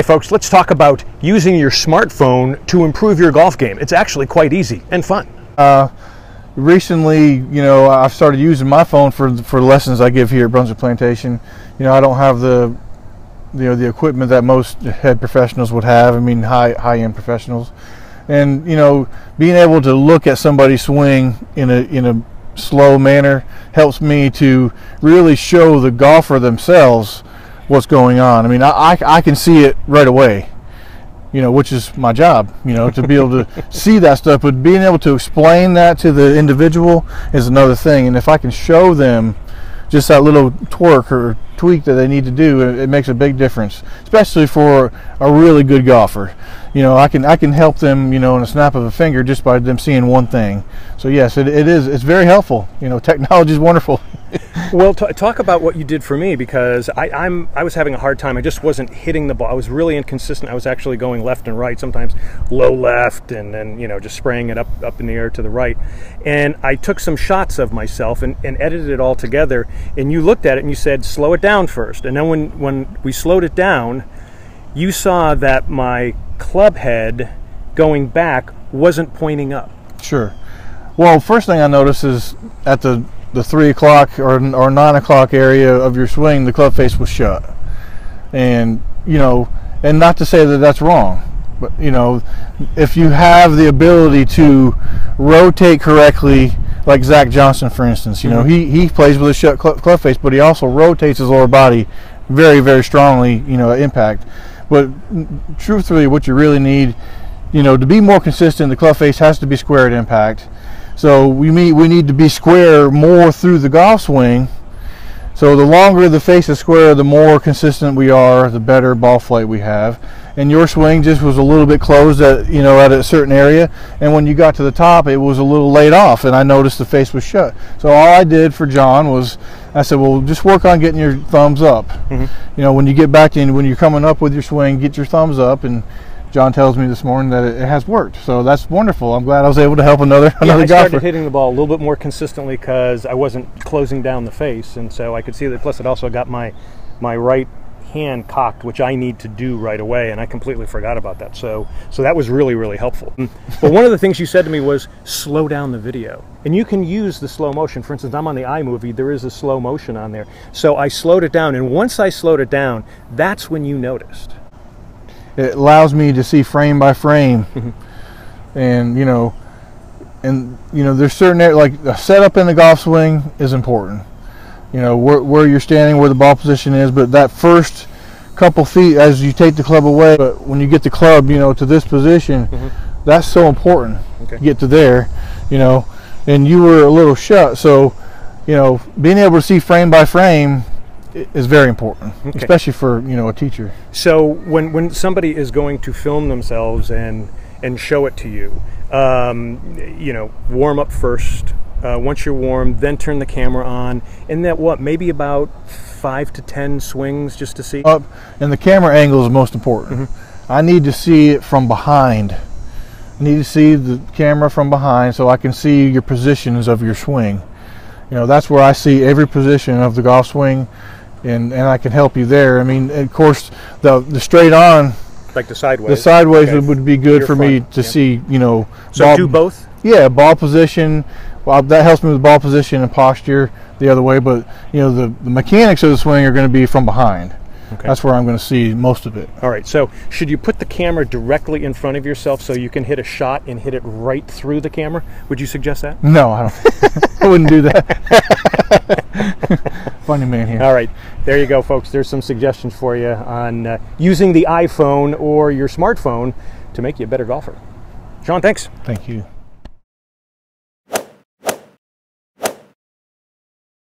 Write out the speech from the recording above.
Hi folks, let's talk about using your smartphone to improve your golf game. It's actually quite easy and fun. Recently, I've started using my phone for the lessons I give here at Brunswick Plantation. I don't have the equipment that most head professionals would have. I mean, high-end professionals. And being able to look at somebody swing in a slow manner helps me to really show the golfer themselves what's going on. I mean, I can see it right away, which is my job, to be able to see that stuff. But being able to explain that to the individual is another thing. And if I can show them just that little twerk or tweak that they need to do, it makes a big difference, especially for a really good golfer. I can help them, in a snap of a finger just by them seeing one thing. So yes, it's very helpful. Technology is wonderful. Well, talk about what you did for me, because I was having a hard time. I just wasn't hitting the ball. I was really inconsistent. I was actually going left and right, sometimes low left, and then just spraying it up in the air to the right. And I took some shots of myself and edited it all together. And you looked at it and you said, slow it down first. And then when we slowed it down, you saw that my club head going back wasn't pointing up. Sure. Well, first thing I noticed is at the 3 o'clock or 9 o'clock area of your swing, the club face was shut. And and not to say that that's wrong, but if you have the ability to rotate correctly, like Zach Johnson, for instance, he plays with a shut club face, but he also rotates his lower body very, very strongly, at impact. But truthfully, what you really need, to be more consistent, the club face has to be square at impact. So we need to be square more through the golf swing. So the longer the face is square, the more consistent we are, the better ball flight we have. And your swing just was a little bit closed at at a certain area, and when you got to the top, it was a little laid off, and I noticed the face was shut. So all I did for John was I said, well, just work on getting your thumbs up. Mm-hmm. When you get back in, when you're coming up with your swing, get your thumbs up. And John tells me this morning that it has worked, so that's wonderful. I'm glad I was able to help another golfer. I started hitting the ball a little bit more consistently because I wasn't closing down the face, and so I could see that. Plus, it also got my right hand cocked, which I need to do right away, and I completely forgot about that. So that was really, really helpful. But one of the things you said to me was slow down the video, and you can use the slow motion. For instance, I'm on the iMovie. There is a slow motion on there, so I slowed it down, and once I slowed it down, that's when you noticed. It allows me to see frame by frame, and there's certain areas, like the setup in the golf swing is important. Where you're standing, where the ball position is, but that first couple feet as you take the club away, but when you get the club, to this position, that's so important. Okay. To get to there, and you were a little shut, so being able to see frame by frame is very important, especially for a teacher. So when somebody is going to film themselves and show it to you, warm up first. Once you're warm, then turn the camera on, and that maybe about 5 to 10 swings just to see? And the camera angle is most important. I need to see it from behind. I need to see the camera from behind so I can see your positions of your swing. That's where I see every position of the golf swing, and I can help you there. I mean, of course, the straight on, like the sideways. The sideways would be good for me to see. So do both. Yeah, ball position. Well, that helps me with ball position and posture the other way. But the mechanics of the swing are going to be from behind. Okay. That's where I'm going to see most of it. All right. So should you put the camera directly in front of yourself so you can hit a shot and hit it right through the camera? Would you suggest that? No, I don't. I wouldn't do that. Funny man here. All right. There you go, folks. There's some suggestions for you on using the iPhone or your smartphone to make you a better golfer. Shawn, thanks. Thank you.